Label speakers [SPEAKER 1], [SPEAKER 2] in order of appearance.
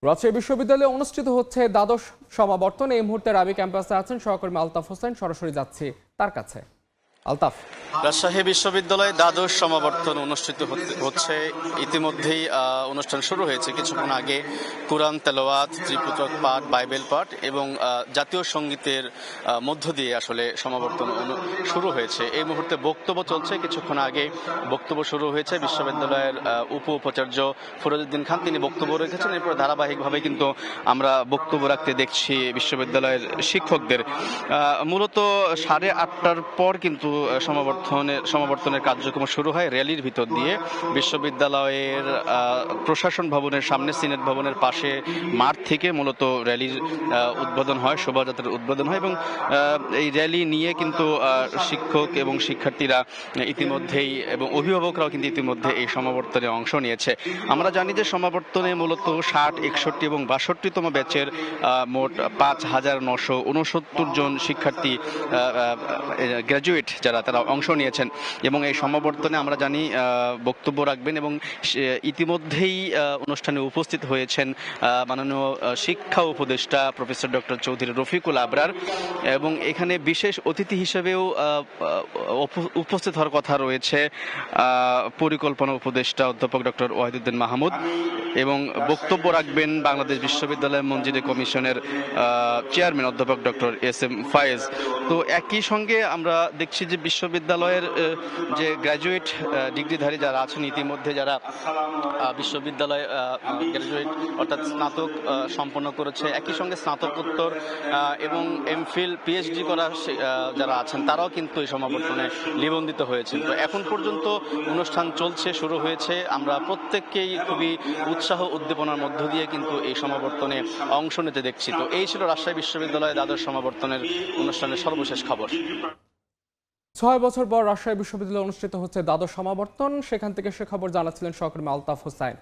[SPEAKER 1] রাজশাহী বিশ্ববিদ্যালয়ে অনুষ্ঠিত হচ্ছে দ্বাদশ সমাবর্তন। এই মুহূর্তে রাবি ক্যাম্পাসে আছেন সহকর্মী আলতাফ হোসেন, সরাসরি যাচ্ছি তার কাছে। আলতাফ,
[SPEAKER 2] রাজশাহী বিশ্ববিদ্যালয়ে দ্বাদশ সমাবর্তন অনুষ্ঠিত হচ্ছে। ইতিমধ্যেই অনুষ্ঠান শুরু হয়েছে। কিছুক্ষণ আগে কুরআন তেলাওয়াত, ত্রিপিটক পাঠ, বাইবেল পাঠ এবং জাতীয় সঙ্গীতের মধ্য দিয়ে আসলে সমাবর্তন শুরু হয়েছে। এই মুহূর্তে বক্তব্য চলছে। কিছুক্ষণ আগে বক্তব্য শুরু হয়েছে বিশ্ববিদ্যালয়ের উপাচার্য ফিরোজউদ্দিন খান, তিনি বক্তব্য রেখেছেন। এরপর ধারাবাহিকভাবে কিন্তু আমরা বক্তব্য রাখতে দেখছি বিশ্ববিদ্যালয়ের শিক্ষকদের। মূলত 8:30টার পর কিন্তু সমাবর্তনের কার্যক্রম শুরু হয় র্যালির ভিতর দিয়ে। বিশ্ববিদ্যালয়ের প্রশাসন ভবনের সামনে সিনেট ভবনের পাশে মাঠ থেকে মূলত র্যালির উদ্বোধন হয়, শোভাযাত্রার উদ্বোধন হয় এবং এই র্যালি নিয়ে কিন্তু শিক্ষক এবং শিক্ষার্থীরা ইতিমধ্যেই এবং অভিভাবকরাও কিন্তু ইতিমধ্যে এই সমাবর্তনে অংশ নিয়েছে। আমরা জানি যে সমাবর্তনে মূলত 60, 61 এবং 62তম ব্যাচের মোট 5,969 জন শিক্ষার্থী গ্র্যাজুয়েট তারা অংশ নিয়েছেন এবং এই সমাবর্তনে আমরা জানি বক্তব্য রাখবেন এবং ইতিমধ্যেই অনুষ্ঠানে উপস্থিত হয়েছেন মাননীয় শিক্ষা উপদেষ্টা প্রফেসর ডক্টর চৌধুরী রফিকুল আবরার এবং এখানে বিশেষ অতিথি হিসেবেও উপস্থিত হওয়ার কথা রয়েছে পরিকল্পনা উপদেষ্টা অধ্যাপক ডক্টর ওয়াহিদুদ্দিন মাহমুদ এবং বক্তব্য রাখবেন বাংলাদেশ বিশ্ববিদ্যালয় মঞ্জুরি কমিশনের চেয়ারম্যান অধ্যাপক ডক্টর এস.এম. ফায়েজ। তো একই সঙ্গে আমরা দেখছি যে বিশ্ববিদ্যালয়ের যে গ্র্যাজুয়েট ডিগ্রিধারী যারা আছেন, ইতিমধ্যে যারা বিশ্ববিদ্যালয়ে গ্র্যাজুয়েট অর্থাৎ স্নাতক সম্পন্ন করেছে, একই সঙ্গে স্নাতকোত্তর এবং এমফিল পিএইচডি করা যারা আছেন তারাও কিন্তু এই সমাবর্তনে নিবন্ধিত হয়েছেন। তো এখন পর্যন্ত অনুষ্ঠান চলছে, শুরু হয়েছে। আমরা প্রত্যেককেই খুবই উৎসাহ উদ্দীপনার মধ্য দিয়ে কিন্তু এই সমাবর্তনে অংশ নিতে দেখছি। তো এই ছিল রাজশাহী বিশ্ববিদ্যালয়ে দ্বাদশ সমাবর্তনের অনুষ্ঠানের সর্বশেষ খবর।
[SPEAKER 1] 6 বছর পর রাজশাহী বিশ্ববিদ্যালয়ে অনুষ্ঠিত হচ্ছে দ্বাদশ সমাবর্তন। সেখান থেকে সে খবর জানাচ্ছিলেন সহকর্মী আলতাফ হোসেন।